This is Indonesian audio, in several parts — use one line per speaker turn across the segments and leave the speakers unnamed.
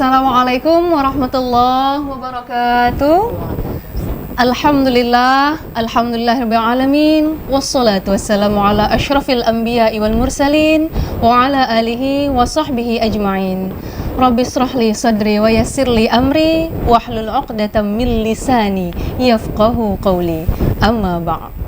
Assalamualaikum warahmatullahi wabarakatuh. Alhamdulillahirabbil alamin wassalatu wassalamu ala asyrafil anbiya'i wal mursalin wa ala alihi wa sahbihi ajma'in. Rabbi shrah li sadri wa yassir li amri wahlul 'uqdatam min lisani yafqahu qawli. Amma ba'd.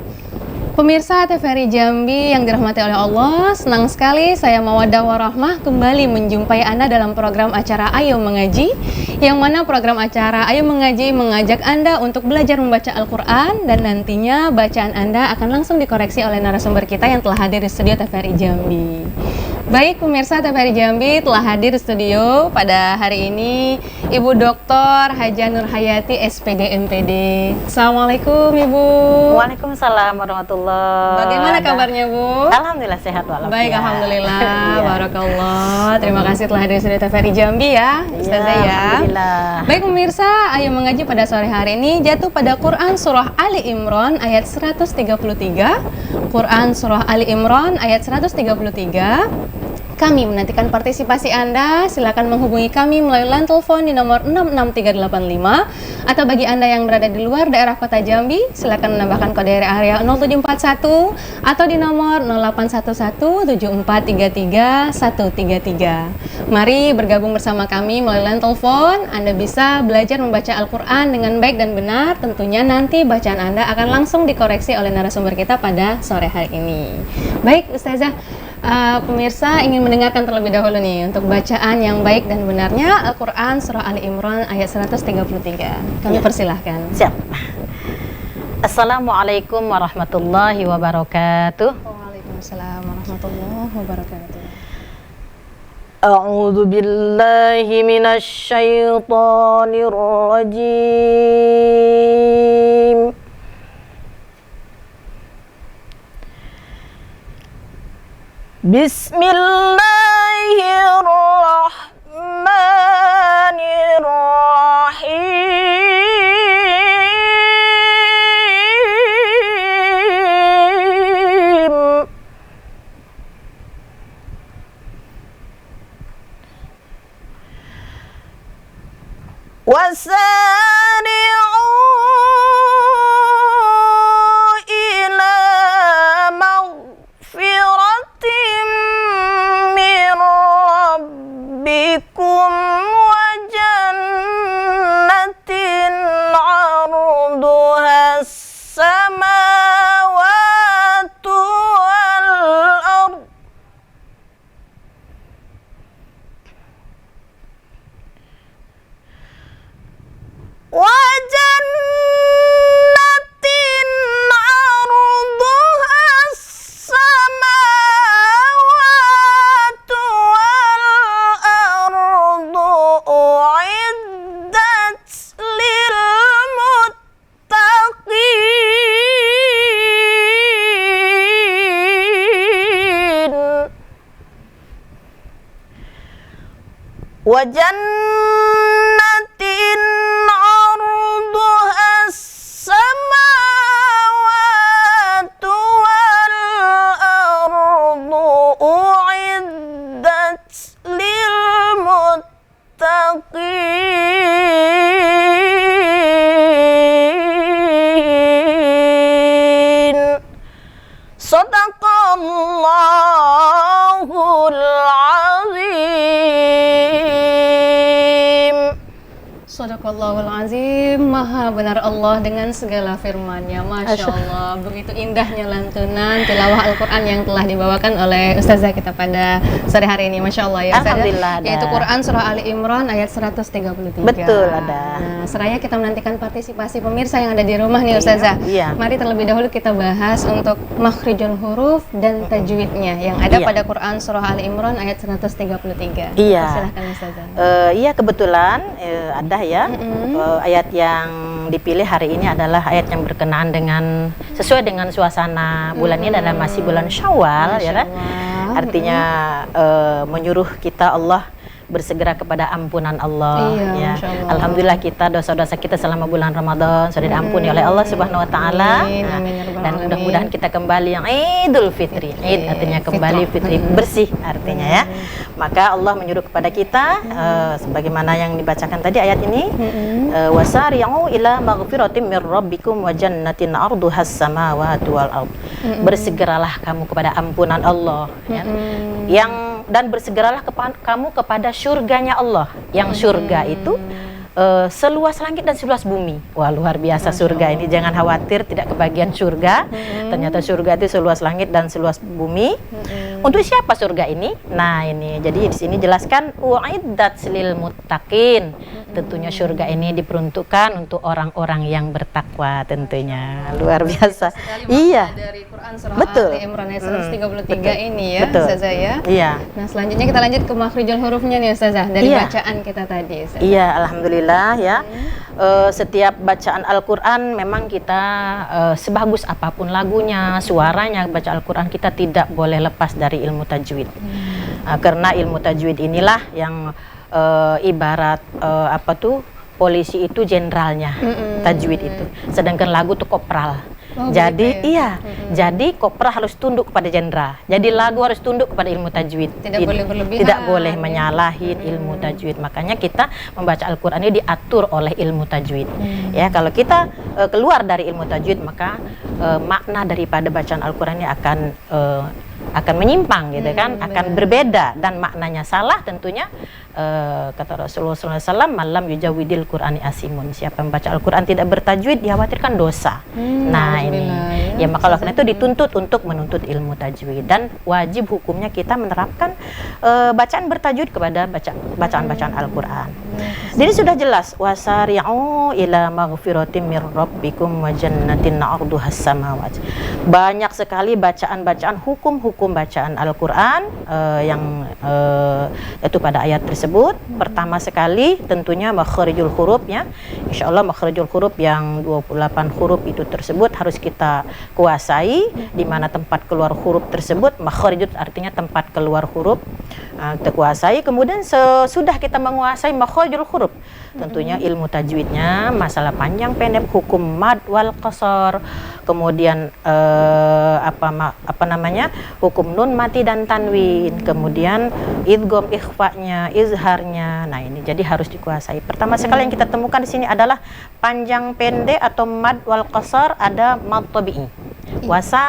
Pemirsa TVRI Jambi yang dirahmati oleh Allah, senang sekali saya Mawaddah Warahmah kembali menjumpai Anda dalam program acara Ayo Mengaji, yang mana program acara Ayo Mengaji mengajak Anda untuk belajar membaca Al-Quran, dan nantinya bacaan Anda akan langsung dikoreksi oleh narasumber kita yang telah hadir di studio TVRI Jambi. Baik pemirsa TVRI Jambi, telah hadir di studio pada hari ini Ibu Dr. Hajah Nur Hayati SPD MPD. Assalamualaikum Ibu.
Waalaikumsalam warahmatullahi.
Bagaimana kabarnya Bu?
Alhamdulillah sehat walafiat.
Baik, alhamdulillah. Barakallah. Terima kasih telah hadir di studio TVRI Jambi ya, Ustazah ya.
Alhamdulillah.
Baik pemirsa, Ayo Mengaji pada sore hari ini jatuh pada Quran Surah Ali Imran ayat 133. Quran Surah Ali Imran ayat 133. Kami menantikan partisipasi Anda. Silakan menghubungi kami melalui line telepon di nomor 66385, atau bagi Anda yang berada di luar daerah Kota Jambi, silakan menambahkan kode area 0741 atau di nomor 08117433 Mari bergabung bersama kami melalui line telepon. Anda bisa belajar membaca Al-Quran dengan baik dan benar. Tentunya nanti bacaan Anda akan langsung dikoreksi oleh narasumber kita pada sore hari ini. Baik Ustazah, pemirsa ingin mendengarkan terlebih dahulu nih untuk bacaan yang baik dan benarnya Al-Quran Surah Ali Imran ayat 133. Kami persilahkan.
Siap. Assalamualaikum warahmatullahi wabarakatuh.
Waalaikumsalam warahmatullahi wabarakatuh.
A'udzu billahi minasy syaithanir rajim. Bismillahirrahmanirrahim. Wasari'u ila maghfiratin min rabbikum wa jannatin 'arduha as-samawati wal ardh وَجَنَّةٍ عَرْضُهَا السَّمَاوَاتُ وَالْأَرْضُ أُعِدَّتْ لِلْمُتَّقِينَ وَجَنَّةٍ عَرْضُهَا السَّمَاوَاتُ وَالْأَرْضُ أُعِدَّتْ لِلْمُتَّقِينَ Shadaqallahul azim.
Shadaqallahul azim. Maha benar Allah dengan segala firman-Nya. Masya Allah, begitu indahnya lantunan tilawah Al-Quran yang telah dibawakan oleh Ustazah kita pada sore hari ini. Masya Allah ya Ustazah.
Alhamdulillah ada.
Yaitu Quran Surah Ali Imran ayat 133.
Betul ada.
Nah, seraya kita menantikan partisipasi pemirsa yang ada di rumah nih Ustazah.
Iya.
Mari terlebih dahulu kita bahas untuk makhrijul huruf dan tajwidnya yang ada pada Quran Surah Ali Imran ayat 133.
Iya.
Silakan Ustazah.
Iya kebetulan ada ya. Ayat yang dipilih hari ini adalah ayat yang berkenaan dengan sesuai dengan suasana bulan ini adalah masih bulan Syawal ya kan? Artinya menyuruh kita Allah bersegera kepada ampunan Allah.
Iya,
Ya,
Masya Allah.
alhamdulillah kita dosa-dosa kita selama bulan Ramadan sudah diampuni oleh Allah Subhanahu Wa Taala.
Amin,
Nah,
amin, ya rabbal
dan
alamin.
mudah-mudahan kita kembali yang Idul Fitri. Id artinya kembali, fitri bersih artinya ya. Maka Allah menyuruh kepada kita sebagaimana yang dibacakan tadi ayat ini, wasari'u ila maghfiratin mir rabbikum wa jannatin 'arduhas samawati wal ard. Bersegeralah kamu kepada ampunan Allah, ya. Dan bersegeralah kamu kepada surganya Allah. Yang surga itu seluas langit dan seluas bumi. Wah, luar biasa surga ini. Jangan khawatir tidak kebagian surga. Ternyata surga itu seluas langit dan seluas bumi. Untuk siapa surga ini? Nah, ini. Jadi di sini jelaskan uiddat lil muttaqin. Tentunya surga ini diperuntukkan untuk orang-orang yang bertakwa tentunya. Luar biasa. Iya.
Dari Quran surah
Betul.
Ali Imran ayat 133 ini ya,
Betul.
Ustazah ya.
Iya.
Nah, selanjutnya kita lanjut ke makhrijul hurufnya nih Ustazah dari
Iya.
bacaan kita tadi. Ustazah.
Iya, alhamdulillah ya. Setiap bacaan Al-Quran memang kita sebagus apapun lagunya, suaranya, baca Al-Quran kita tidak boleh lepas dari ilmu tajwid. Karena ilmu tajwid inilah yang ibarat polisi itu jenderalnya, tajwid itu. Sedangkan lagu itu kopral.
Oh,
Jadi
begitu ya?
jadi kopral harus tunduk kepada jenderal. Jadi lagu harus tunduk kepada ilmu tajwid.
Tidak boleh berlebihan.
Tidak boleh menyalahin ilmu tajwid. Makanya kita membaca Al-Quran ini diatur oleh ilmu tajwid. Ya, kalau kita keluar dari ilmu tajwid, maka makna daripada bacaan Al-Quran ini akan menyimpang gitu kan, akan berbeda dan maknanya salah tentunya. Kata Rasulullah SAW, malam yujawidil Qur'ani asimun. Siapa yang membaca Al-Quran tidak bertajwid dikhawatirkan dosa. Nah ini ya, maka oleh karena itu dituntut untuk menuntut ilmu tajwid, dan wajib hukumnya kita menerapkan bacaan bertajwid kepada bacaan-bacaan Al-Quran. Jadi sudah jelas, wasari'u ila maghfiratin mir rabbikum wa jannatin 'arduhas samawati. Banyak sekali bacaan-bacaan hukum-hukum bacaan Al-Quran yang yaitu pada ayat tersebut. Pertama sekali tentunya makhrijul huruf ya. Insyaallah makhrijul huruf yang 28 huruf itu tersebut harus kita kuasai, di mana tempat keluar huruf tersebut. Makhrijul artinya tempat keluar huruf, kita kuasai. Kemudian sesudah kita menguasai makhrijul huruf, tentunya ilmu tajwidnya, masalah panjang pendek, hukum mad wal qasar, kemudian hukum nun mati dan tanwin, kemudian idgham ikhfa'nya, izharnya. Nah, ini jadi harus dikuasai. Pertama sekali yang kita temukan di sini adalah panjang pendek atau mad wal qasar, ada mad tabi'i. Wasa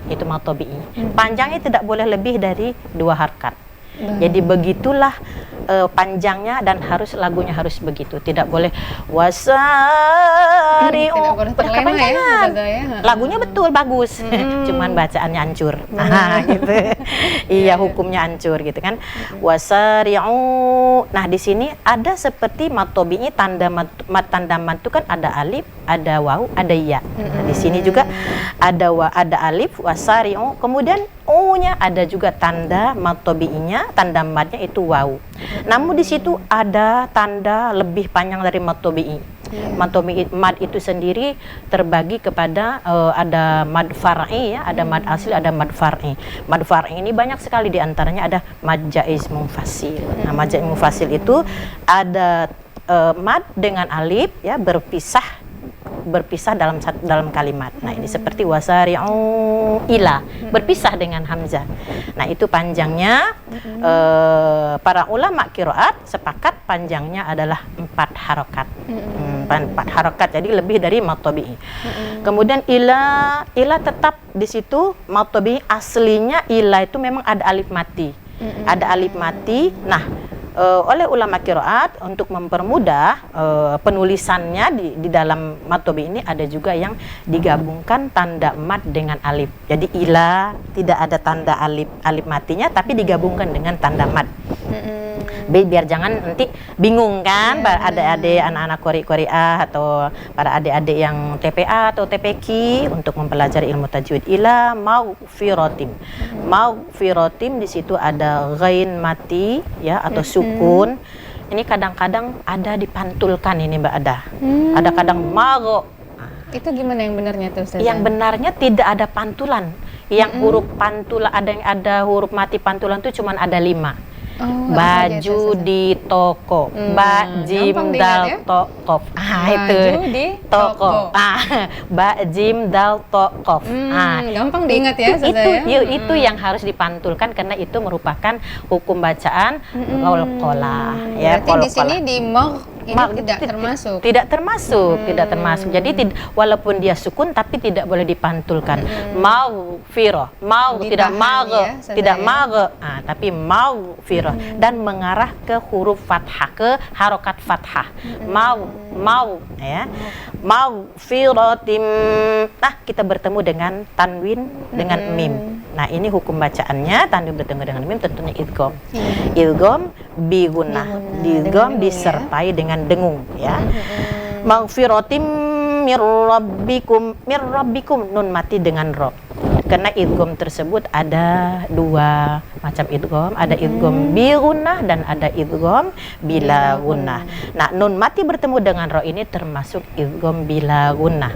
itu mad tabi'i. Panjangnya tidak boleh lebih dari 2 harkat. Jadi begitulah panjangnya, dan lagunya harus begitu, tidak boleh wasari'u.
Tidak boleh terlena ya, Ustazah ya.
Lagunya betul bagus, cuman bacaannya hancur. Gitu. Iya, hukumnya hancur gitu kan. Wasari'u. Nah, di sini ada seperti mad tabi'i, tanda mad itu kan ada alif, ada waw, ada ya. Nah, di sini juga ada alif, wasari'u, kemudian u-nya ada juga tanda mad tabi'inya, tanda madnya itu waw. Namun di situ ada tanda lebih panjang dari mad tabi'i. Mad itu sendiri terbagi kepada ada mad far'i ya, ada mad asli, ada mad far'i. Mad far'i ini banyak sekali, di antaranya ada mad jaiz munfasil. Nah, mad jaiz munfasil itu ada mad dengan alif ya, berpisah dalam kalimat. Nah, ini seperti wasari'u ila, berpisah dengan hamzah. Nah, itu panjangnya. Para ulama qiraat sepakat panjangnya adalah 4 harokat. 4 harokat, jadi lebih dari mad tabi'i. Kemudian ila tetap di situ mad tabi'i, aslinya ila itu memang ada alif mati. Ada alif mati. Nah, oleh ulama qiraat untuk mempermudah penulisannya di dalam mad tabi'i ini, ada juga yang digabungkan tanda mad dengan alif. Jadi ila tidak ada tanda alif matinya, tapi digabungkan dengan tanda mad. Biar jangan nanti bingung kan, para adik-adik anak-anak qari-qari'ah atau para adik-adik yang TPA atau TPQ untuk mempelajari ilmu tajwid. Ila maghfiratim. Maghfiratim di situ ada ghain mati ya, atau sukun. Ini kadang-kadang ada dipantulkan ini Mbak Ada. Ada kadang magho.
Itu gimana yang benarnya tuh, Ustazah?
Yang benarnya tidak ada pantulan. Yang huruf pantulan, ada huruf mati pantulan itu cuma ada 5.
Oh, apa aja
Baju
itu, Ustazah?
di toko. Ba jim
gampang diingat
dal
ya.
tokof.
Baju di toko.
Ba jim dal tokof.
Gampang diingat ya, Ustazah ya.
Itu yang harus dipantulkan karena itu merupakan hukum bacaan qalqalah ya.
Berarti di sini
qalqalah.
di mag ini
Mag-
tidak termasuk.
Tidak termasuk, tidak termasuk. Jadi walaupun dia sukun tapi tidak boleh dipantulkan. Maghfirah, tidak
Ditahan
mag,
ya, Ustazah
tidak
ya.
mag, tapi maghfirah dan mengarah ke huruf fathah, ke harokat fathah. Mau ya. Maghfiratim. Nah, kita bertemu dengan tanwin dengan mim. Nah, ini hukum bacaannya, tanwin bertemu dengan mim tentunya idgham. Idgham bi gunnah. Idgham disertai dengan dengung ya. Maghfiratim mir rabbikum nun mati dengan ro. Karena idgham tersebut ada dua macam idgham, ada idgham bi gunnah dan ada idgham bila gunnah. Nah, nun mati bertemu dengan ro ini termasuk idgham bila gunnah.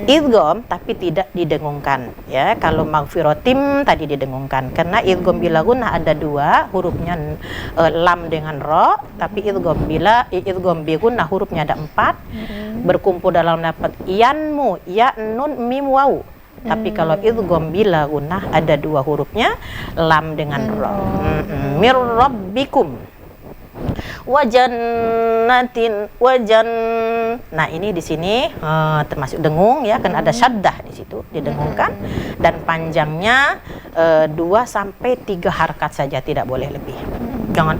Idgham tapi tidak didengungkan ya. Kalau maghfiratim tadi didengungkan karena idgham bila gunnah ada dua hurufnya, lam dengan ro, tapi idgham bi gunnah hurufnya ada 4 berkumpul dalam dapat yanmu ya nun mim waw. Tapi kalau idgham bila gunnah ada dua hurufnya, lam dengan ro. Mir rabbikum wajannatin Nah, ini di sini termasuk dengung ya, kan ada syaddah di situ didengungkan dan panjangnya 2 sampai 3 harkat saja, tidak boleh lebih. Jangan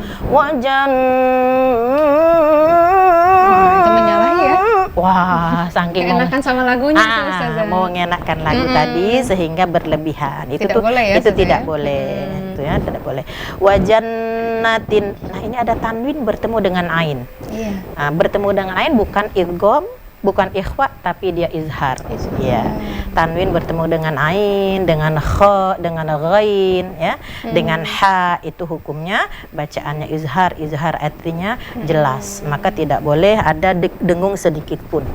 Itu menyalahi ya.
Wah, saking
Enakan sama lagunya tuh, Ustazah.
mau mengenakan lagu tadi sehingga berlebihan. Itu
Tidak boleh ya,
itu
Ustazah
tidak
ya?
boleh. Itu ya, tidak boleh. Wajannatin. Nah, ini ada tanwin bertemu dengan ain.
Iya.
Nah, bertemu dengan ain bukan idgham, bukan ikhfa, tapi dia izhar. Ya. Tanwin bertemu dengan ain, dengan kha, dengan ghain ya. Dengan ha itu hukumnya bacaannya izhar. Izhar artinya jelas. Maka tidak boleh ada dengung sedikit pun.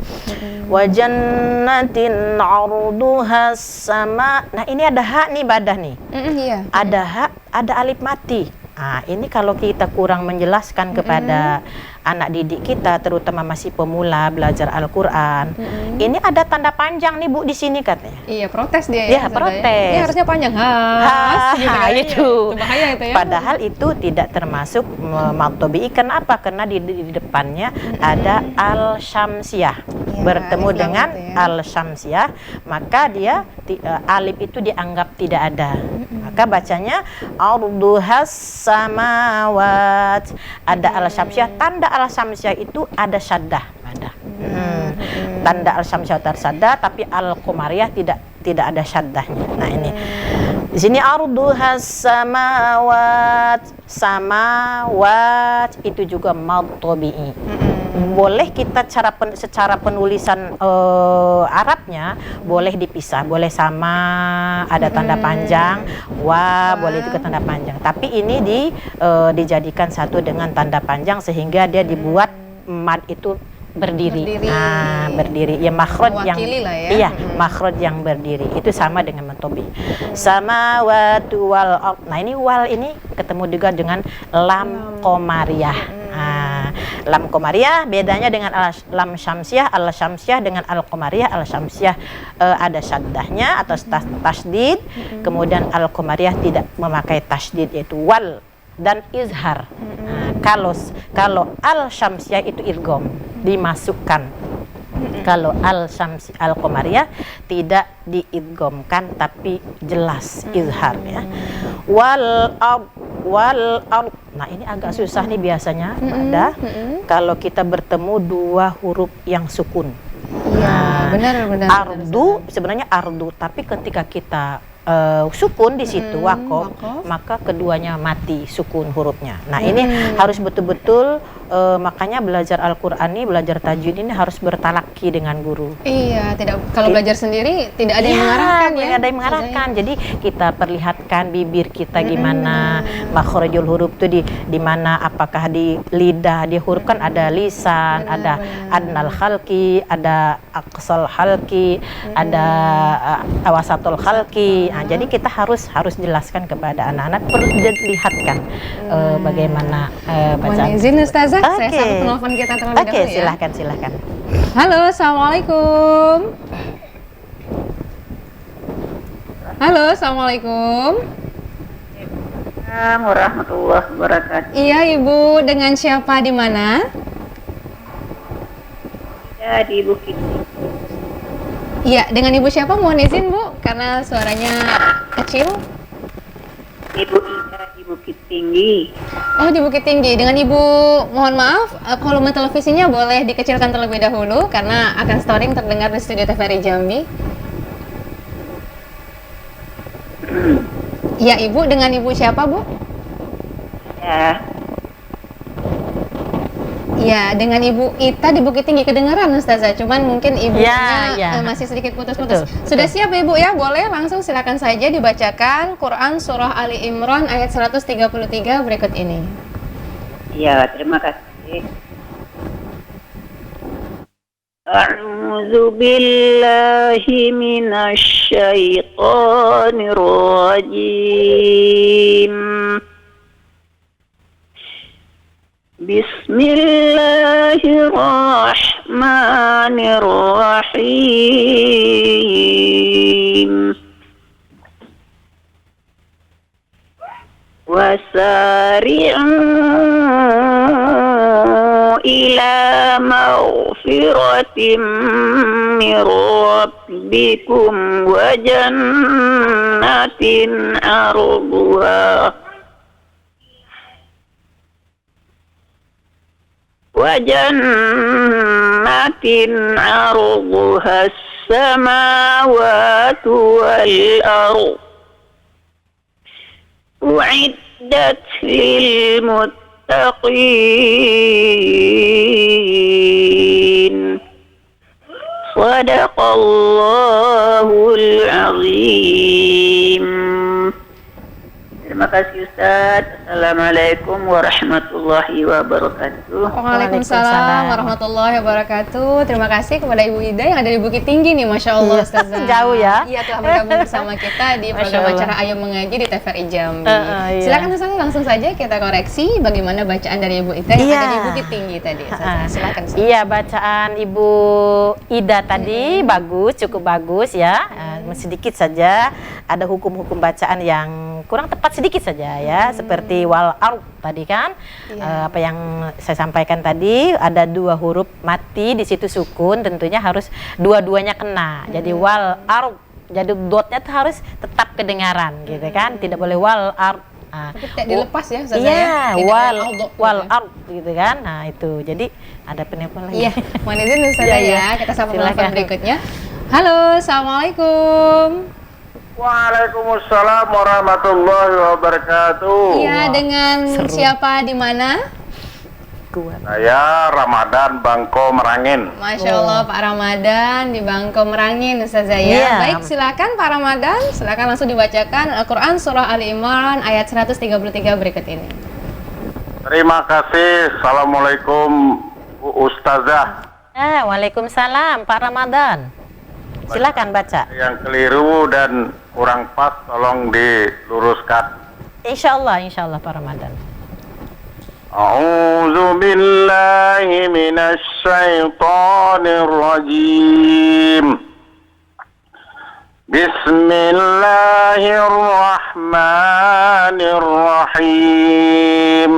Wajannatin 'arduhas sama. Nah, ini ada ha nih, badah nih.
Iya.
Ada ha, ada alif mati. Nah, ini kalau kita kurang menjelaskan kepada anak didik kita, terutama masih pemula belajar Al-Quran, ini ada tanda panjang nih Bu di sini katanya.
Iya, protes dia ya.
Iya,
Ustazah
protes.
Ini harusnya panjang. Gitu kan.
Itu.
Itu bahaya itu ya.
Padahal itu tidak termasuk matobi'i. Kenapa? Karena di depannya ada al-syamsiyah.
Iya,
Bertemu
alif lam
dengan
itu ya.
al-syamsiyah, maka dia alif itu dianggap tidak ada. Maka bacanya arduhas samawat. Ada al-syamsiyah, tanda al-syamsiyah itu ada syaddah. Tanda al-syamsiyah tersaddah, tapi al-qamariyah tidak ada syaddahnya. Nah, ini di sini arduhas samawat itu juga mad tabi'i. Boleh kita secara penulisan Arabnya boleh dipisah, boleh sama ada tanda panjang, boleh juga tanda panjang. Tapi ini dijadikan satu dengan tanda panjang sehingga dia dibuat mad itu berdiri. Nah, berdiri. Ya makhraj yang
Mewakili lah ya.
Iya, makhraj yang berdiri. Itu sama dengan matobi. Samawati wal ard. Nah, ini wal ini ketemu juga dengan lam qamariyah. Lam qamariyah bedanya dengan lam syamsiyah. Al syamsiyah dengan al qamariyah. Al syamsiyah ada syaddahnya atau tasdid. Kemudian al qamariyah tidak memakai tasdid, yaitu wal dan izhar. Kalau al syamsiyah itu idgham, dimasukkan. Kalau al qamariyah tidak diidghamkan tapi jelas izhar ya. Wal ard. Nah, ini agak susah nih biasanya pada kalau kita bertemu dua huruf yang sukun.
Iya, benar.
Ardu sebenarnya ardu, tapi ketika kita sukun di situ wakof, maka keduanya mati sukun hurufnya. Nah, ini harus betul-betul makanya belajar Al-Qur'an ini, belajar tajwid ini harus bertalaki dengan guru.
Iya, kalau belajar sendiri tidak ada yang
Iya,
mengarahkan ya.
nggak ada yang mengarahkan. Jadi kita perlihatkan bibir kita gimana, makhrajul huruf itu di mana, apakah di lidah, di huruf kan ada lisan, ada adnal khalqi, ada aqsal khalqi, ada awasatul khalqi. Nah, jadi kita harus jelaskan kepada anak-anak, perlu dilihatkan bagaimana bacaan.
Mohon izin Ustazah, saya
Oke.
sambut telepon kita terlebih
Oke,
dahulu ya.
silahkan.
Halo, assalamualaikum. Halo, assalamualaikum.
Assalamualaikum warahmatullahi wabarakatuh.
Iya Ibu, dengan siapa di mana?
Ya, di Bukit.
Iya, dengan Ibu siapa? Mohon izin Bu, karena suaranya kecil.
Ibu Ida di Bukit Tinggi.
Oh, di Bukit Tinggi. Dengan Ibu, mohon maaf, volume televisinya boleh dikecilkan terlebih dahulu karena akan storing terdengar di studio TVRI Jambi. Iya Ibu, dengan Ibu siapa Bu?
Ya,
Iya, dengan Ibu Ita di Bukit Tinggi. Kedengaran Ustazah, cuman mungkin ibunya
Ya.
masih sedikit putus-putus.
Betul,
Sudah siap Ibu ya? Boleh langsung silakan saja dibacakan Quran Surah Ali Imran ayat 133 berikut ini.
ya, terima kasih. A'udzu billahi minasy syaithanir rajim. Bismillahirrahmanirrahim. Wasari'u ila maghfiratin min rabbikum wa jannatin arduha as-samawati wal ardh u'iddat lil muttaqin. Shadaqallahul azim. Terima kasih Ustaz. Assalamualaikum warahmatullahi wabarakatuh.
Waalaikumsalam warahmatullahi wabarakatuh. Terima kasih kepada Ibu Ida yang ada di Bukit Tinggi nih, Masya Allah Ustazah.
Jauh ya.
Iya, telah bergabung bersama kita di
Masya
program
Allah.
acara Ayo Mengaji di TVRI Jambi.
Iya.
Silakan Ustazah, langsung saja kita koreksi bagaimana bacaan dari Ibu Ida yang
Iya.
ada di Bukit Tinggi tadi. Ustazah. Silakan Ustazah.
Iya, bacaan Ibu Ida tadi bagus, cukup bagus ya. Sedikit saja ada hukum-hukum bacaan yang kurang tepat sedikit saja ya, seperti wal ard tadi kan.
Iya.
Apa yang saya sampaikan tadi, ada dua huruf mati di situ sukun, tentunya harus dua-duanya kena. Jadi wal ard, jadi dotnya tuh harus tetap kedengaran gitu kan, tidak boleh wal ard.
Tapi tidak dilepas ya Ustazah
Iya,
ya. Tidak
wal
ada aldo,
wal
gitu.
ard gitu kan. Nah, itu. Jadi ada penipuan lagi.
Iya, mohon izin Ustazah
Iya, iya.
ya. Kita sapa
Silakan.
penelpon berikutnya. Halo, assalamualaikum.
Waalaikumsalam warahmatullahi wabarakatuh.
Iya, dengan
Seru.
siapa di mana?
Kuat.
Saya Ramadan Bangko Merangin.
Masya Allah Pak Ramadan di Bangko Merangin Ustazah ya.
Iya.
Baik, silakan Pak Ramadan, silakan langsung dibacakan Al-Quran Surah Ali Imran ayat 133 berikut ini.
Terima kasih. Assalamualaikum Bu Ustazah.
Waalaikumsalam Pak Ramadan. Silakan baca.
Yang keliru dan kurang pas tolong diluruskan.
Insya Allah Pak Ramadan.
A'udzu billahi minasy syaithanir rajim. Bismillahirrahmanirrahim.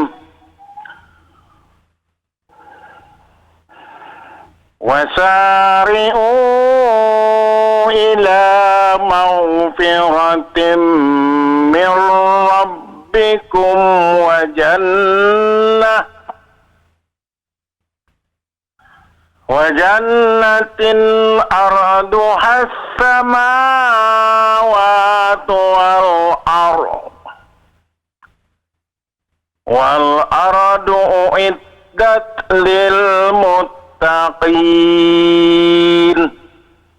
وسارعوا إلى مغفرة من ربكم وجنة أرضها السماوات والأرض أعدت lil muttaqin.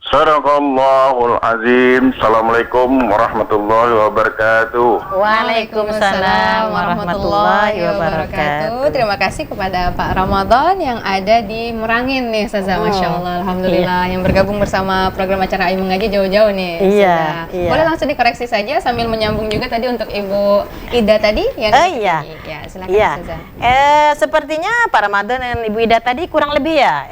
Sadaqallahul azim. Assalamualaikum warahmatullahi wabarakatuh.
Waalaikumsalam warahmatullahi wabarakatuh.
Terima kasih kepada Pak Ramadan yang ada di Merangin nih Ustazah. Masya Allah, Alhamdulillah. Yang bergabung bersama program acara Ayu Mengaji jauh-jauh nih
Iya,
Ustazah.
iya.
Boleh langsung dikoreksi saja sambil menyambung juga tadi untuk Ibu Ida tadi yang
Iya.
Ya, silakan
Iya.
Ustazah.
Sepertinya Pak Ramadan dan Ibu Ida tadi kurang lebih ya.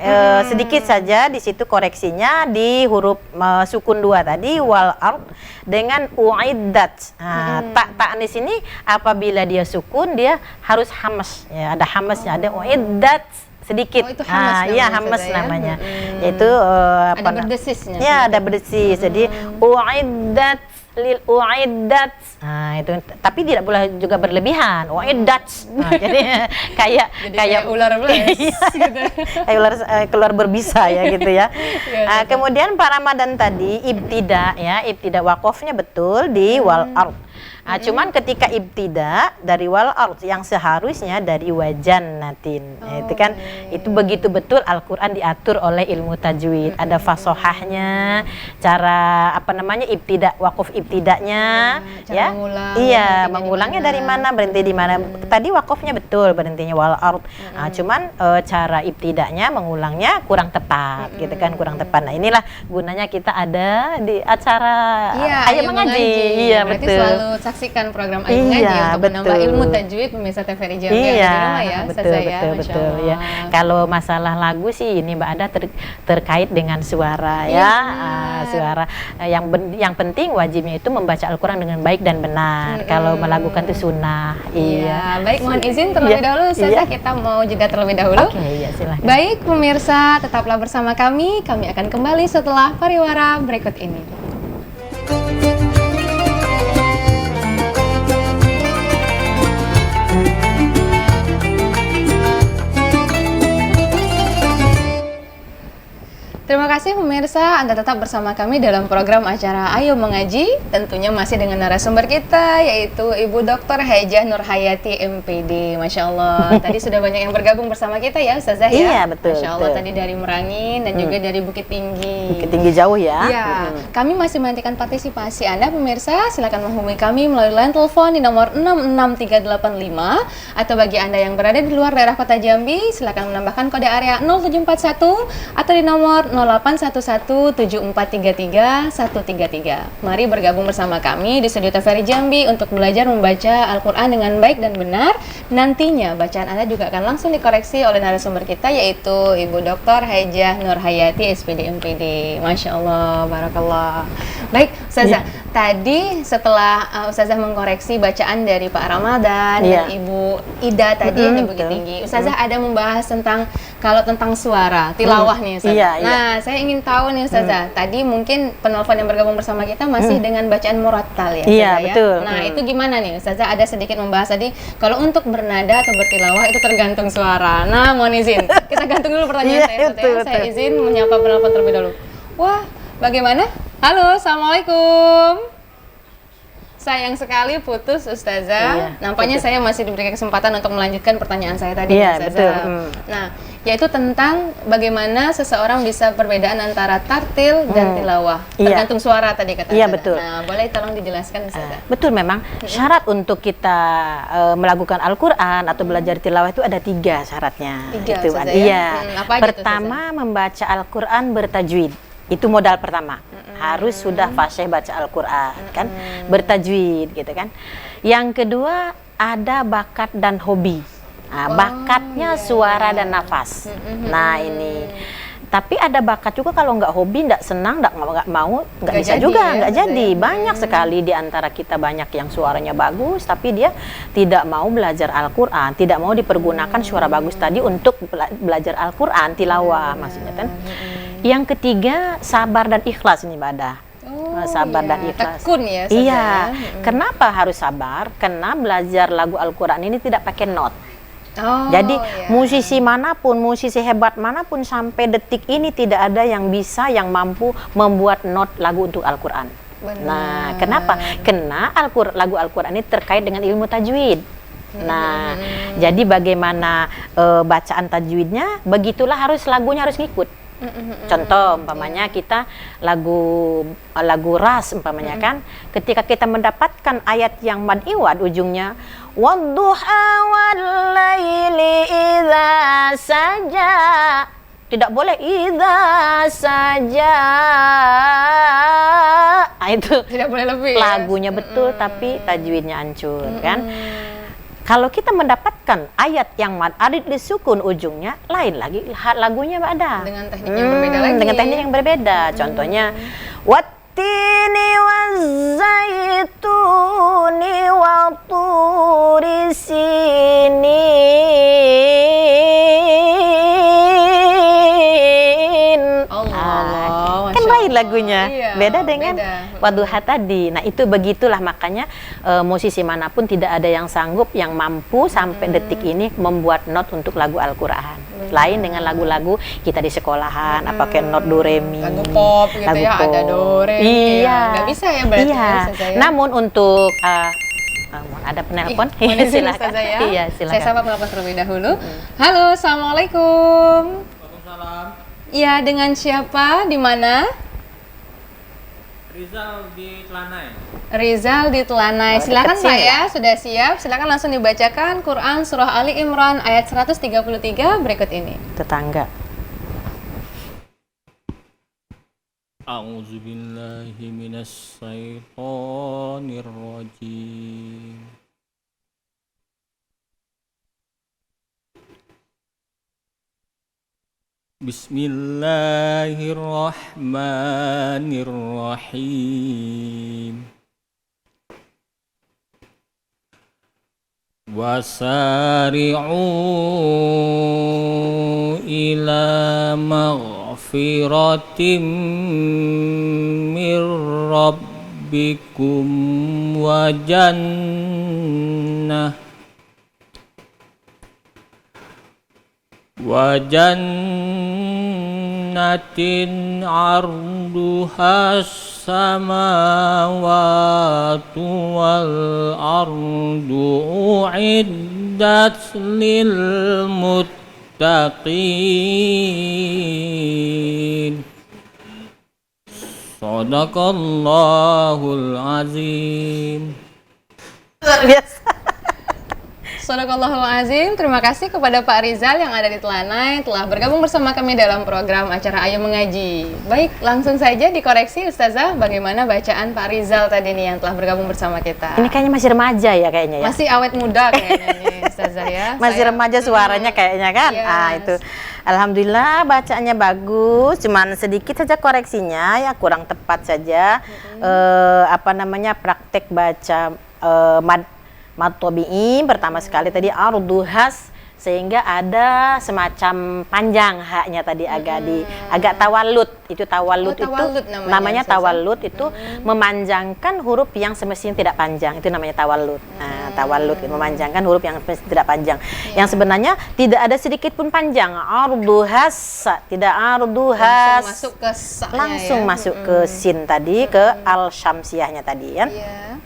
Sedikit saja di situ koreksinya di huruf sukun 2 tadi wal ard dengan uiddat. Tak di sini apabila dia sukun dia harus hamas ya, ada hamasnya, ada uiddat sedikit.
Oh, itu hamas
Iya,
namanya,
hamas
Ustazah, ya?
namanya. Yaitu
Ada berdesisnya.
Ya, ada berdesis. Jadi uiddat lil uiddat. Nah, itu tapi tidak boleh juga berlebihan. Uiddat. Nah, jadi kayak
ular belas gitu.
kayak ular keluar berbisa ya gitu ya.
Iya,
Kemudian Pak Ramadan tadi ibtida ya, ibtida wakofnya betul di wal ard. Cuman ketika ibtida dari wal ard yang seharusnya dari wajannatin. Itu kan itu begitu betul Al-Qur'an diatur oleh ilmu tajwid. Ada fasohahnya, cara ibtida wakaf ibtidanya ya.
Mengulang,
Iya,
berhentinya
mengulangnya
di mana.
dari mana, berhenti di mana. Tadi wakafnya betul, berhentinya wal ard. Cuman cara ibtidanya mengulangnya kurang tepat gitu kan, kurang tepat. Nah, inilah gunanya kita ada di acara Ayo Mengaji. Iya,
Berarti
betul.
selalu saksikan program Ayu Mengaji
Iya,
untuk menambah
betul.
ilmu tajwid pemirsa TVRI Jambi yang
Iya,
ada di rumah ya,
betul,
Ustazah ya.
betul,
Masya
betul ya.
Allah.
Kalau masalah lagu sih ini Mbak Ada terkait dengan suara
Iya,
ya.
benar.
Suara yang penting wajibnya itu membaca Al-Qur'an dengan baik dan benar. Kalau melakukan itu sunnah.
Iya, baik mohon izin terlebih
Iya,
dahulu Ustazah,
iya.
kita mau jeda terlebih dahulu.
Oke, ya silahkan.
Baik pemirsa, tetaplah bersama kami akan kembali setelah pariwara berikut ini. Terima kasih pemirsa, Anda tetap bersama kami dalam program acara Ayo Mengaji. Tentunya masih dengan narasumber kita, yaitu Ibu Dr. Hajah Nurhayati MPD. Masya Allah, tadi sudah banyak yang bergabung bersama kita ya Ustazah ya.
Iya, betul,
Masya Allah,
betul.
tadi dari Merangin dan juga dari Bukit Tinggi.
Bukit Tinggi jauh ya.
Iya, kami masih menantikan partisipasi Anda pemirsa. Silakan menghubungi kami melalui line telepon di nomor 66385, atau bagi Anda yang berada di luar daerah Kota Jambi, silakan menambahkan kode area 0741 atau di nomor 08117433 Mari bergabung bersama kami di studio TVRI Jambi untuk belajar membaca Al-Qur'an dengan baik dan benar. Nantinya bacaan Anda juga akan langsung dikoreksi oleh narasumber kita, yaitu Ibu Dr. Hajah Nurhayati SPD MPD. Masya Allah, barakallah. Baik, Ustazah, tadi setelah Ustazah mengkoreksi bacaan dari Pak Ramadan dan Ibu Ida tadi yang Bukit Tinggi, Ustazah ada membahas tentang tentang suara tilawah nih Ustazah.
Iya,
Nah, saya ingin tahu nih Ustazah, tadi mungkin penelpon yang bergabung bersama kita masih dengan bacaan murattal ya Ustazah
Iya,
ya?
betul.
Nah, itu gimana nih Ustazah? Ada sedikit membahas tadi kalau untuk bernada atau bertilawah itu tergantung suara. Nah, mohon izin, kita gantung dulu pertanyaan
Iya,
saya Ustazah ya.
betul,
Saya
betul.
izin menyapa penelpon terlebih dahulu. Wah, bagaimana? Halo, Assalamualaikum. Sayang sekali putus Ustazah.
Iya,
Nampaknya saya masih diberikan kesempatan untuk melanjutkan pertanyaan saya tadi
Iya,
Ustazah.
betul.
Nah, yaitu tentang bagaimana seseorang bisa perbedaan antara tartil dan tilawah.
Iya.
Tergantung suara tadi kata
Iya,
Ustazah.
betul.
Nah, boleh tolong dijelaskan Ustazah.
Betul, memang syarat untuk kita melakukan Al-Quran atau belajar tilawah itu ada 3 syaratnya.
Tiga,
Itu
Ustazah, ya?
iya.
Apa aja tuh,
Pertama, membaca Al-Quran bertajwid. Itu modal pertama. Harus sudah fasih baca Al-Quran, kan? Bertajwid, gitu kan? Yang kedua, ada bakat dan hobi. Nah, bakatnya suara dan nafas. Nah, ini. Tapi ada bakat juga kalau nggak hobi, nggak senang, nggak mau, nggak bisa
jadi
juga,
ya,
nggak
Ustazah
jadi.
ya?
Banyak sekali di antara kita banyak yang suaranya bagus, tapi dia tidak mau belajar Al-Quran, tidak mau dipergunakan suara bagus tadi untuk belajar Al-Quran, tilawah maksudnya kan. Yang ketiga, sabar dan ikhlas ini Mbak Ada. Sabar dan ikhlas.
Tekun ya Ustazah
Iya.
ya?
Kenapa harus sabar? Karena belajar lagu Al-Quran ini tidak pakai not.
Oh,
Jadi
iya.
musisi manapun, musisi hebat manapun sampai detik ini tidak ada yang bisa, yang mampu membuat not lagu untuk Al-Quran.
Benar.
Nah, kenapa? Karena lagu Al-Quran ini terkait dengan ilmu tajwid. Nah, jadi bagaimana bacaan tajwidnya, begitulah lagunya harus ngikut. Contoh umpamanya kita lagu ras umpamanya kan, ketika kita mendapatkan ayat yang mad iwad ujungnya wadduha wal laili idza saja, tidak boleh idza saja. Itu
Tidak boleh lebih.
lagunya betul tapi tajwidnya hancur kan. Kalau kita mendapatkan ayat yang mad alif disukun ujungnya, lain lagi lagunya ada.
Dengan teknik yang berbeda lagi.
Dengan teknik yang berbeda. Contohnya wattini wazzaituni wa turi sinin.
Allah,
Kan
Masya
lain
Allah.
lagunya.
Iya,
Beda dengan
beda.
wadduha tadi. Nah, itu begitulah makanya musisi manapun tidak ada yang sanggup, yang mampu sampai detik ini membuat not untuk lagu Al-Qur'an. Lain dengan lagu-lagu kita di sekolahan, apa kayak not do re mi.
Lagu pop gitu
lagu
ya,
pop.
ada do re mi.
Iya.
Nggak bisa ya berarti
Iya.
ya, Ustazah ya?
Namun untuk ada penelpon.
Mohon izin,
Silakan.
Ustazah ya.
Iya,
Saya
silakan.
sapa penelpon terlebih dahulu. Halo, Assalamualaikum.
Waalaikumsalam.
Ya, dengan siapa? Di mana?
Rizal di Telanai.
Rizal di Telanai.
Oh,
Silakan
dekat
Pak
sini
ya, sudah siap. Silakan langsung dibacakan Quran Surah Ali Imran ayat 133 berikut ini.
Tetangga.
A'udzu billahi minasy syaithanir rajim. Bismillahirrahmanirrahim. Wasari'u ila maghfiratim mir rabbikum wa jannatin arduha samawatu wal ardu uiddat lil muttaqin. Sadaqallahul azim.
Luar biasa.
Sadaqallahul azim. Terima kasih kepada Pak Rizal yang ada di Telanai telah bergabung bersama kami dalam program acara Ayo Mengaji. Baik, langsung saja dikoreksi Ustazah, bagaimana bacaan Pak Rizal tadi nih yang telah bergabung bersama kita.
Ini kayaknya masih remaja ya kayaknya ya.
Masih awet muda kayaknya nih Ustazah ya.
Masih
Saya-
remaja suaranya kayaknya kan.
Yes.
Ah, itu. Alhamdulillah bacaannya bagus, cuman sedikit saja koreksinya ya kurang tepat saja. Praktek baca mad tabi'i pertama sekali tadi arduhas sehingga ada semacam panjang haknya tadi agak tawalud. Itu tawalud
Oh, tawalud
itu
namanya, Ustazah.
tawalud itu memanjangkan huruf yang semestinya tidak panjang. Itu namanya tawalud. Nah, tawalud memanjangkan huruf yang semestinya tidak panjang. Yang sebenarnya tidak ada sedikit pun panjang. Arduhas, tidak arduhas.
Langsung masuk ke sa-nya
Langsung
ya.
masuk ke sin tadi, ke al-syamsiyahnya tadi kan.
Iya.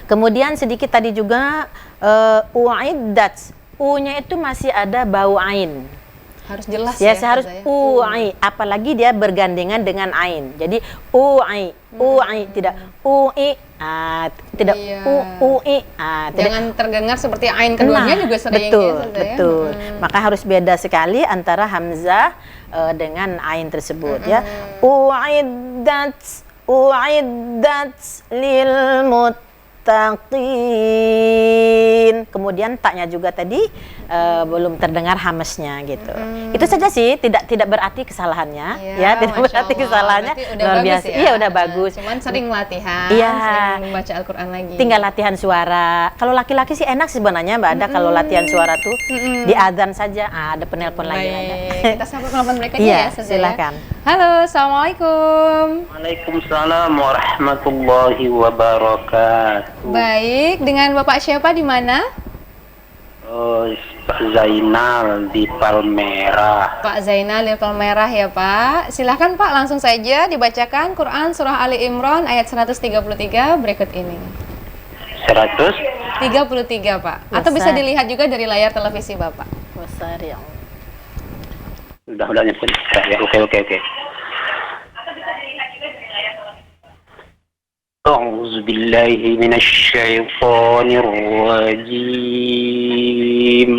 Kemudian sedikit tadi juga uiddat. U-nya itu masih ada bau ain.
Harus jelas
Ya,
ya.
harus
Ustazah ya.
uai, apalagi dia bergandengan dengan ain. Jadi uai, tidak ui, tidak
Iya.
ui, tidak.
Jangan terdengar seperti ain keduanya
Nah,
juga sering
betul,
ya, Ustazah ya.
betul. Maka harus beda sekali antara hamzah dengan ain tersebut ya. Uiddat lil muttaqin. Kemudian taknya juga tadi belum terdengar hamesnya gitu. Itu saja sih, tidak berarti kesalahannya ya, tidak
Masya
berarti
Allah.
kesalahannya.
Berarti udah
Luar
bagus
biasa.
ya.
Iya, udah bagus.
Cuman sering latihan,
Iya.
sering membaca Al-Qur'an lagi.
Tinggal latihan suara. Kalau laki-laki sih enak sih sebenarnya Mbak Ada kalau latihan suara tuh di adzan saja. Ada penelpon lagi ada.
Baik, kita sapa penelpon berikutnya
Iya,
ya, Ustazah ya.
silakan.
Halo, Assalamualaikum.
Waalaikumsalam warahmatullahi wabarakatuh.
Baik, dengan Bapak siapa di mana?
Pak Zainal di Palmerah.
Pak Zainal di Palmerah ya, Pak. Silahkan Pak, langsung saja dibacakan Quran Surah Ali Imran ayat 133 berikut ini.
100
33 Pak. Atau bisa dilihat juga dari layar televisi Bapak.
Wasari'u.
Udah nyebut. Ya, oke. أعوذ بالله من الشيطان الرجيم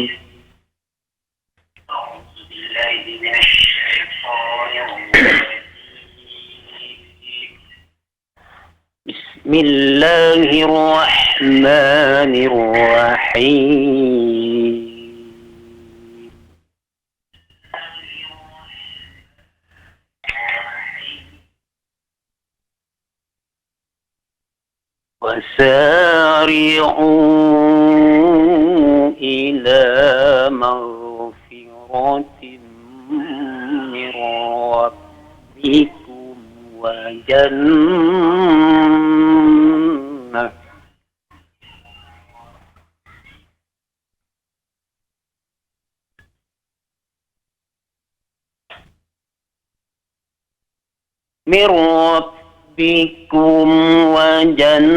بسم الله الرحمن الرحيم وسارعوا إلى مغفرة من ربكم وجنة من ربكم وجنة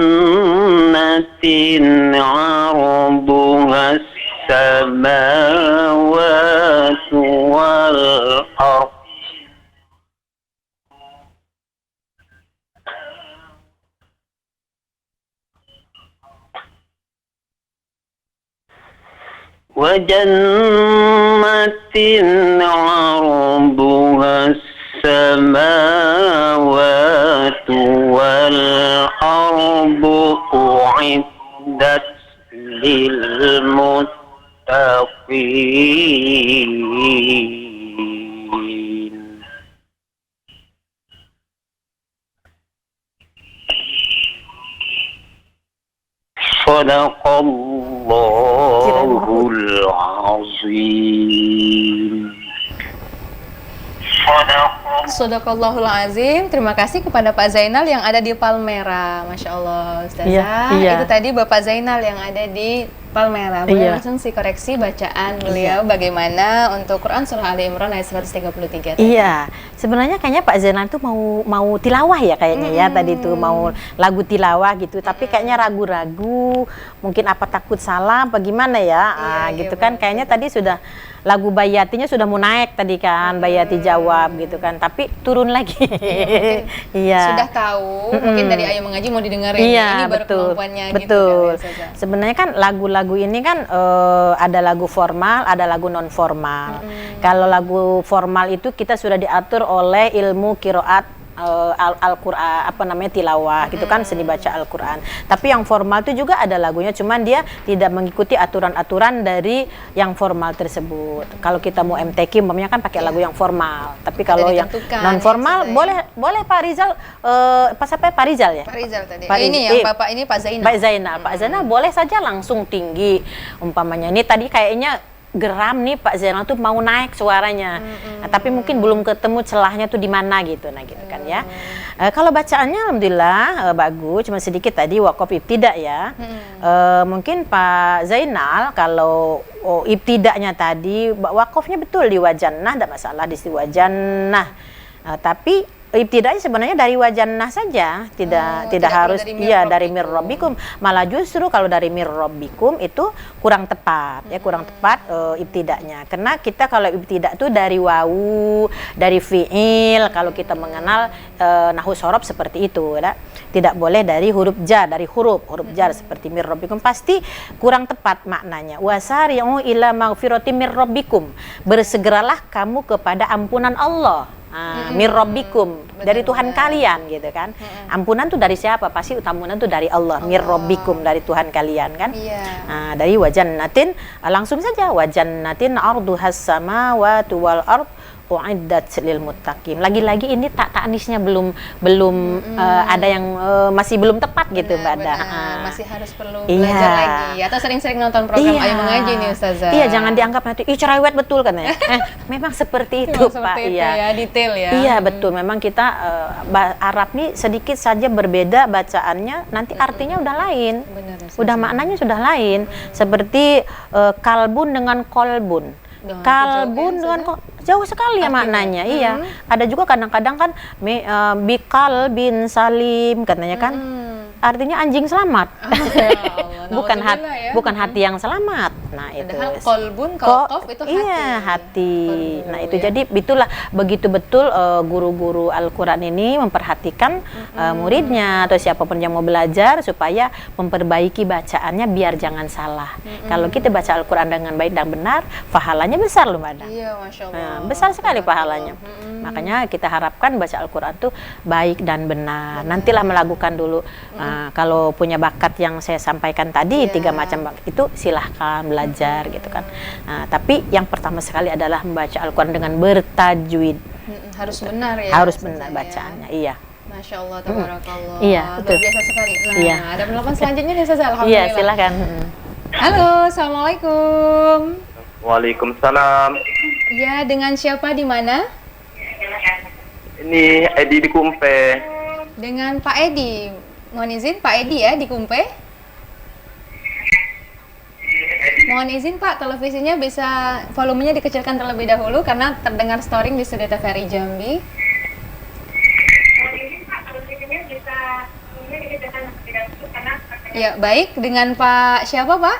عرضها السماوات والأرض عرضها السماوات والأرض أعدت للمتقين صدق الله العظيم.
Shadaqallahul Azim. Terima kasih kepada Pak Zainal yang ada di Palmera. Masya Allah, Ustazah.
Iya.
Itu tadi Bapak Zainal yang ada di Palmera. Boleh langsung sih koreksi bacaan beliau bagaimana untuk Quran Surah Ali Imran ayat 133 tadi.
Iya, sebenarnya kayaknya Pak Zainal tuh mau tilawah ya kayaknya ya tadi tuh mau lagu tilawah gitu, tapi kayaknya ragu-ragu, mungkin apa takut salah, apa gimana ya, gitu kan. Kayaknya tadi sudah lagu Bayatinya sudah mau naik tadi kan, Bayati jawab gitu kan, tapi turun lagi. Iya.
Sudah tahu, mungkin dari Ayo Mengaji mau didengerin.
Iya,
ini baru
betul.
kemampuannya
Betul.
gitu kan, Ustazah.
Sebenarnya kan lagu-lagu ini kan ada lagu formal, ada lagu non formal. Kalau lagu formal itu kita sudah diatur oleh ilmu qiraat Al-Qur'an, apa namanya, tilawah gitu kan, seni baca Al-Qur'an. Tapi yang formal itu juga ada lagunya, cuman dia tidak mengikuti aturan-aturan dari yang formal tersebut. Kalau kita mau MTQ umpamanya kan pakai lagu yang formal. Tapi kalau yang non formal boleh Pak Rizal, Pak Rizal ya?
Pak Rizal tadi.
Pak
Ini yang Bapak ini Pak Zainal.
Pak Zainal boleh saja langsung tinggi umpamanya. Ini tadi kayaknya geram nih Pak Zainal tuh mau naik suaranya, nah, tapi mungkin belum ketemu celahnya tuh di mana gitu, nah gitu kan ya. Kalau bacaannya alhamdulillah bagus, cuma sedikit tadi waqaf ibtidak ya. Mungkin Pak Zainal kalau ibtidaknya tadi waqafnya betul di wajannah, tidak masalah di wajannah, tapi ibtida'nya sebenarnya dari wajannah saja, tidak harus dari mir rabbikum. Malah justru kalau dari mir rabbikum itu kurang tepat ya, kurang tepat ibtida'nya. Karena kita kalau ibtida' itu dari wawu, dari fi'il, kalau kita mengenal nahwu shorof seperti itu ya. Tidak boleh dari huruf jar, dari huruf jar seperti mir rabbikum, pasti kurang tepat maknanya. Wasari'u ila maghfiratin mir rabbikum, bersegeralah kamu kepada ampunan Allah. Mir rabbikum, dari Tuhan kalian gitu kan. Ampunan tuh dari siapa? Pasti ampunan tuh dari Allah. Mir rabbikum, dari Tuhan kalian kan. Dari wajannatin, langsung saja wajannatin arduhas samawati wal ard uiddat lil muttaqin. Lagi-lagi ini ta'nisnya belum ada yang masih belum tepat gitu Mbak Ada.
Masih harus perlu belajar lagi atau sering-sering nonton program Ayo Mengaji nih Ustazah.
Iya, jangan dianggap nanti cerewet betul kan ya. Memang seperti itu Pak.
Iya, detail ya.
Iya, betul. Memang kita Arab nih sedikit saja berbeda bacaannya, nanti artinya udah lain.
Benar,
udah maknanya sudah lain. Seperti kalbun dengan kolbun. Kalbun dengan jauh sekali ya maknanya. Iya. Ada juga kadang-kadang kan bikal bin salim katanya kan. artinya anjing selamat.
Ya Allah,
bukan
nauzubillah ya.
bukan hati yang selamat. Nah, itu.
Padahal kolbun, kalau kof itu hati.
Iya, hati.
Kolbu,
Nah, itu
ya.
jadi itulah begitu betul guru-guru Al-Qur'an ini memperhatikan muridnya atau siapapun yang mau belajar supaya memperbaiki bacaannya biar jangan salah. Kalau kita baca Al-Qur'an dengan baik dan benar, pahalanya besar loh, Madam.
Iya, Masya Allah.
Nah, besar sekali pahalanya. Makanya kita harapkan baca Al-Quran tuh baik dan benar. Nantilah melakukan dulu. Kalau punya bakat yang saya sampaikan tadi, 3 macam bakat itu silahkan belajar gitu kan. Nah, tapi yang pertama sekali adalah membaca Al-Quran dengan bertajwid.
Harus benar ya.
Harus
Ustazah,
benar
ya.
bacaannya, iya.
Masya Allah, tabarakallah.
Iya,
Luar
betul.
biasa sekali. Nah,
Iya.
ada penelpon selanjutnya nih, Ustazah.
Iya,
Alhamdulillah.
silahkan.
Halo, Assalamualaikum.
Waalaikumsalam.
Ya, dengan siapa di mana?
Ini Edi di Kumpe.
Dengan Pak Edi. Mohon izin Pak Edi ya di Kumpe. Mohon izin Pak, televisinya bisa volumenya dikecilkan terlebih dahulu karena terdengar storing di Studio TVRI Jambi. Ya, baik. Dengan Pak siapa Pak?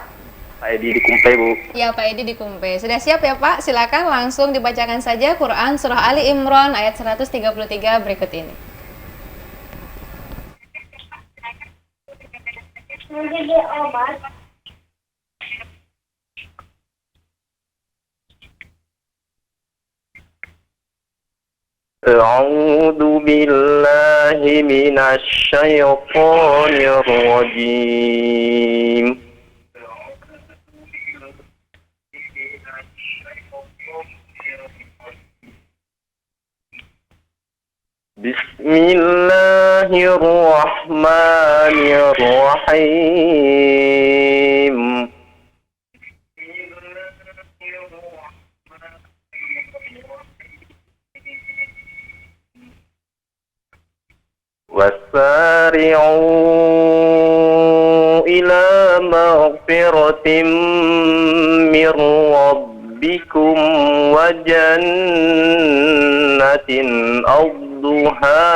Pak Edi di Kumpe, Bu.
Ya, Pak Edi di Kumpe. Sudah siap ya Pak? Silakan langsung dibacakan saja Quran Surah Ali Imran ayat 133 berikut ini.
أعوذ بالله من الشيطان الرجيم. بسم الله الرحمن الرحيم. وسارعوا إلى مغفرة من ربكم وجنة أرضها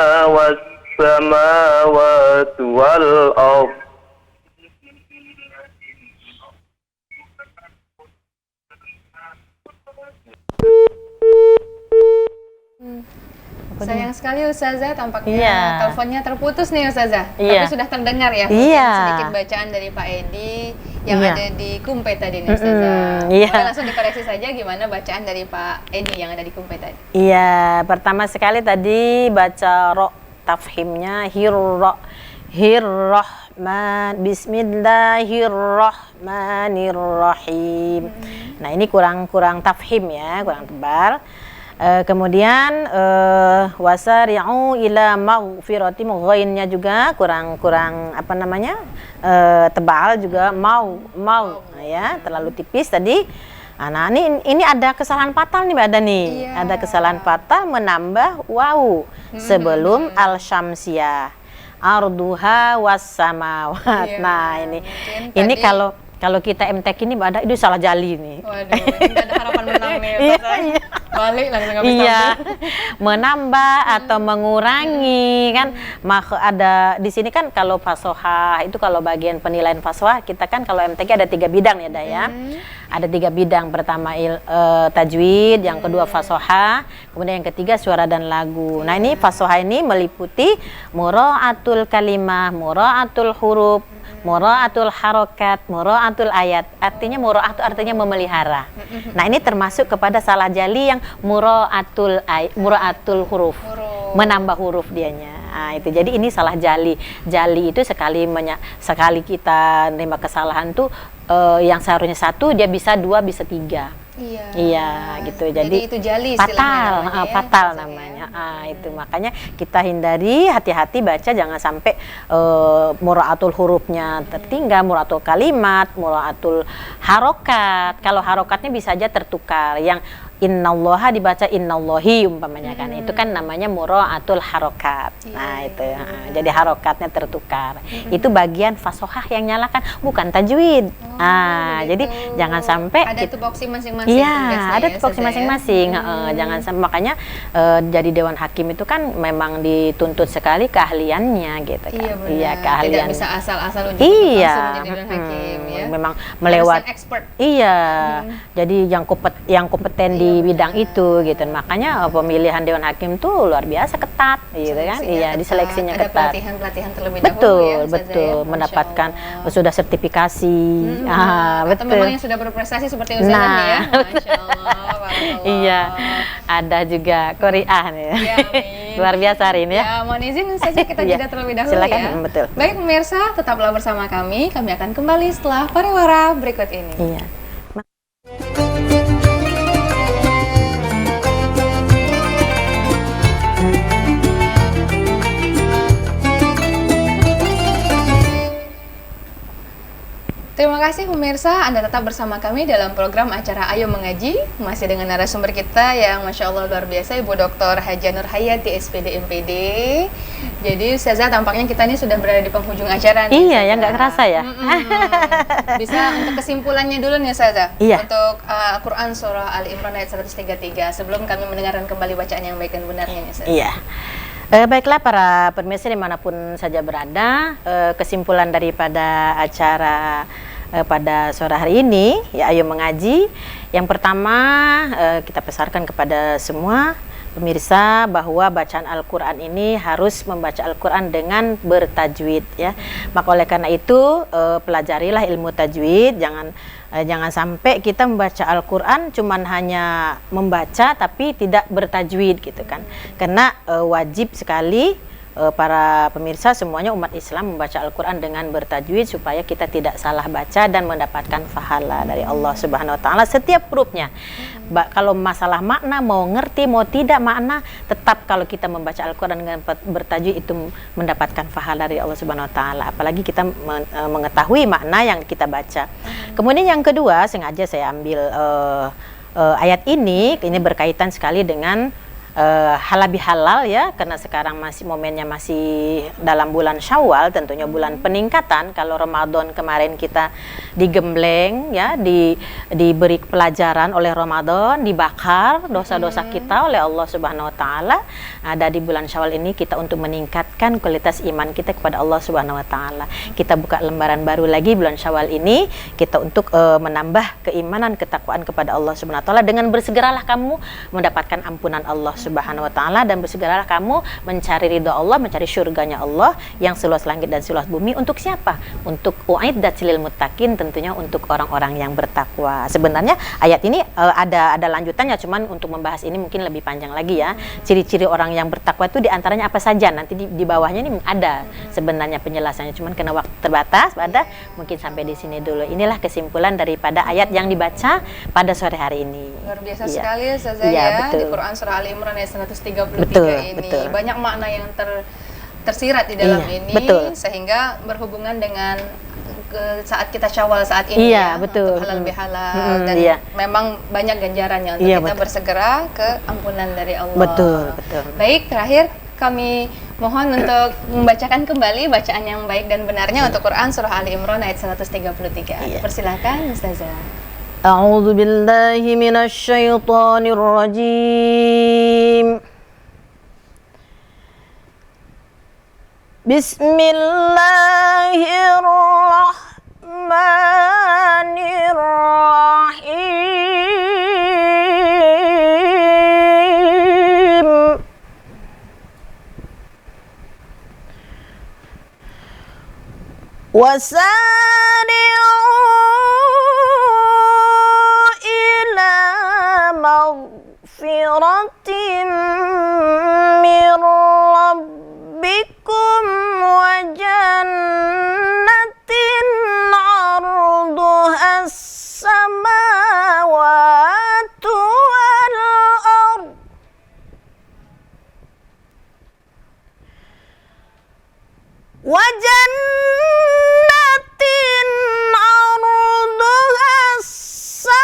والسماوات والأرض
Sayang sekali Ustazah, tampaknya
Iya.
teleponnya terputus nih Ustazah.
Iya.
Tapi sudah terdengar ya.
Iya.
Sedikit bacaan dari Pak Edi yang
Iya.
ada di Kumpe tadi nih Ustazah.
Iya.
Boleh langsung dikoreksi saja gimana bacaan dari Pak Edi yang ada di Kumpe tadi.
Iya, pertama sekali tadi baca ro, tafhimnya Hirrahman, Bismillahirrahmanirrahim. Nah, ini kurang tafhim ya, kurang tebal. Kemudian wasari'u ila maghfiratim, ghainnya juga kurang apa namanya, tebal juga, mau nah, ya terlalu tipis tadi. Nah, ini ada kesalahan fatal nih Mbak Ada nih.
Iya.
Ada kesalahan fatal menambah wawu sebelum al-syamsiyah. Arduha was-samawat.
Iya,
Nah, ini
mungkin tadi-
kalau kita MTek ini Mbak Ada, itu salah jali nih.
Waduh, ini ada harapan menang nih Ustazah.
Iya.
Balik langsung habis
Iya,
tampil.
menambah atau mengurangi kan. Ada di sini kan kalau fasohah itu, kalau bagian penilaian fasohah kita kan kalau MTQ ada 3 bidang ya Daya. Ada 3 bidang, pertama tajwid, yang kedua fasohah, kemudian yang ketiga suara dan lagu. Nah, ini fasohah ini meliputi mura'atul kalimah, mura'atul huruf, mura'atul harokat, mura'atul ayat. Artinya mura'ah itu artinya memelihara. Nah, ini termasuk kepada salah jali yang mura'atul huruf. Menambah huruf dianya. Nah, itu jadi ini salah jali. Jali itu sekali kita menerima kesalahan tuh yang seharusnya 1 dia bisa 2, bisa 3. Iya, gitu. Jadi
itu jali
fatal,
istilahnya namanya ya,
fatal
Ustazah,
namanya. Itu makanya kita hindari, hati-hati baca, jangan sampai mura'atul hurufnya tertinggal, mura'atul kalimat, mura'atul harokat. Kalau harokatnya bisa aja tertukar. Yang innallaha dibaca innallahi umpamanya kan. Itu kan namanya mura'atul harokat. Nah, itu jadi harokatnya tertukar. Itu bagian fasohah yang nyalakan, bukan tajwid. Jadi jangan sampai
ada tupoksi masing-masing.
Iya, ada
ya,
tupoksi masing-masing. Jangan sampai, makanya jadi dewan hakim itu kan memang dituntut sekali keahliannya gitu kan.
Iya, benar.
Iya, keahlian.
Tidak bisa asal-asal langsung
Iya,
menjadi dewan hakim ya.
memang melewat.
Expert.
Iya, jadi yang kompeten di bidang itu gitu. Makanya pemilihan dewan hakim tuh luar biasa ketat gitu kan. Iya, diseleksinya
ada
ketat.
pelatihan terlebih
Betul,
dahulu ya, Ustazah,
betul.
ya? Masya
Mendapatkan
Allah.
sudah sertifikasi.
Atau
Betul.
memang yang sudah berprestasi seperti Ustazah
Nah.
nih ya. Masya Allah, barakallah.
Iya, ada juga Korea nih.
Ya, amin.
Luar biasa hari ini ya.
Ya, mohon izin saja kita
Iya.
jeda terlebih dahulu
Silakan,
ya.
betul.
Baik pemirsa, tetaplah bersama kami. Kami akan kembali setelah pariwara berikut ini.
Iya.
Terima kasih pemirsa, Anda tetap bersama kami dalam program acara Ayo Mengaji. Masih dengan narasumber kita yang Masya Allah luar biasa, Ibu Dr. Haja Nur Hayati, SPD MPD. Jadi Ustazah, tampaknya kita ini sudah berada di penghujung acara nih.
Iya,
Ustazah.
ya nggak kerasa ya.
Bisa untuk kesimpulannya dulu nih Ustazah.
Iya.
Untuk Quran Surah Ali Imran ayat 133, sebelum kami mendengarkan kembali bacaan yang baik dan benarnya nih Ustazah.
Iya. Baiklah para pemirsa dimanapun saja berada, kesimpulan daripada acara pada sore hari ini ya Ayo Mengaji. Yang pertama kita pesankan kepada semua pemirsa bahwa bacaan Al-Quran ini harus membaca Al-Quran dengan bertajwid ya. Maka oleh karena itu pelajarilah ilmu tajwid. Jangan sampai kita membaca Al-Quran cuman hanya membaca tapi tidak bertajwid gitu kan. Karena wajib sekali para pemirsa semuanya umat Islam membaca Al-Quran dengan bertajwid supaya kita tidak salah baca dan mendapatkan pahala dari Allah Subhanahu Wa Taala setiap hurufnya. Kalau masalah makna, mau ngerti mau tidak makna, tetap kalau kita membaca Al-Quran dengan bertajwid itu mendapatkan pahala dari Allah Subhanahu Wa Taala. Apalagi kita mengetahui makna yang kita baca. Kemudian yang kedua, sengaja saya ambil ayat ini berkaitan sekali dengan halal bihalal ya, karena sekarang momennya masih dalam bulan Syawal, tentunya bulan peningkatan. Kalau Ramadan kemarin kita digembleng ya, diberi pelajaran oleh Ramadan, dibakar dosa-dosa kita oleh Allah Subhanahu Wa Taala. Ada di bulan Syawal ini kita untuk meningkatkan kualitas iman kita kepada Allah Subhanahu Wa Taala. Kita buka lembaran baru lagi bulan Syawal ini, kita untuk menambah keimanan, ketakwaan kepada Allah Subhanahu Wa Taala dengan bersegeralah kamu mendapatkan ampunan Allah Subhanahu Wa Taala dan bersegeralah kamu mencari ridha Allah, mencari surganya Allah yang seluas langit dan seluas bumi. Untuk siapa? Untuk uiddat lil muttaqin, tentunya untuk orang-orang yang bertakwa. Sebenarnya ayat ini ada lanjutannya, cuman untuk membahas ini mungkin lebih panjang lagi ya. Ciri-ciri orang yang bertakwa itu diantaranya apa saja? Nanti di bawahnya ini ada sebenarnya penjelasannya, cuman karena waktu terbatas, mungkin sampai di sini dulu. Inilah kesimpulan daripada ayat yang dibaca pada sore hari ini.
Luar biasa
Iya.
sekali Ustazah
Iya,
ya,
betul.
di Quran Surah Ali Imran ayat 133
Betul,
ini.
betul.
Banyak makna yang tersirat di dalam
Iya,
ini,
betul.
sehingga berhubungan dengan saat kita Syawal saat ini
Iya,
ya,
betul.
untuk halal bihalal dan
iya.
memang banyak ganjarannya untuk
Iya,
kita
betul.
bersegera ke ampunan dari Allah.
Betul, betul.
Baik, terakhir kami mohon untuk membacakan kembali bacaan yang baik dan benarnya untuk Quran Surah Ali Imran ayat 133.
Iya.
Persilakan Ustazah.
A'udzu billahi minasy syaithanir rajim. Bismillahirrahmanirrahim. وسارعوا إلى مغفرة من ربكم وجنة عرضها السماوات والأرض وجنة عرضها السماوات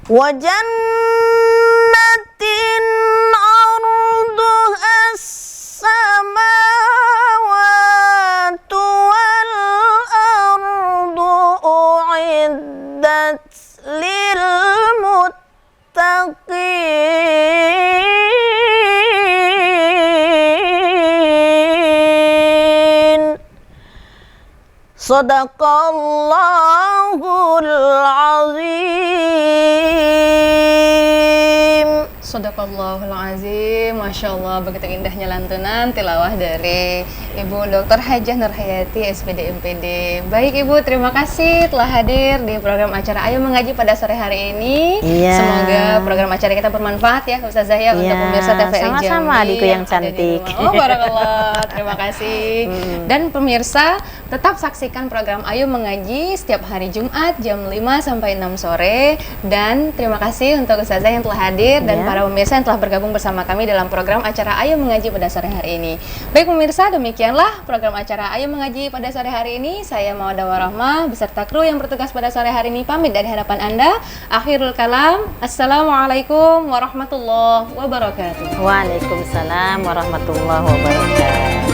wa jannatin 'arduha as-samawati wal ardu u'iddat lil muttaqin. Sadaqallahul azim.
Sadaqallahul azim. Masya Allah, begitu indahnya lantunan tilawah dari Ibu Dr. Hajah Nurhayati, SPD MPD. Baik Ibu, terima kasih telah hadir di program acara Ayo Mengaji pada sore hari ini.
Iya.
Semoga program acara kita bermanfaat ya Ustazah ya, untuk pemirsa TVRI Jambi.
Sama-sama adikku yang
ada di
cantik.
rumah. Oh, barakallah. Terima kasih. Dan pemirsa, tetap saksikan program Ayo Mengaji setiap hari Jumat jam 5 sampai 6 sore. Dan terima kasih untuk Ustazah yang telah hadir dan para pemirsa yang telah bergabung bersama kami dalam program acara Ayo Mengaji pada sore hari ini. Baik pemirsa, demikianlah program acara Ayo Mengaji pada sore hari ini. Saya Mawadah Warahmah beserta kru yang bertugas pada sore hari ini pamit dari hadapan Anda. Akhirul kalam. Assalamualaikum warahmatullahi wabarakatuh.
Waalaikumsalam warahmatullahi wabarakatuh.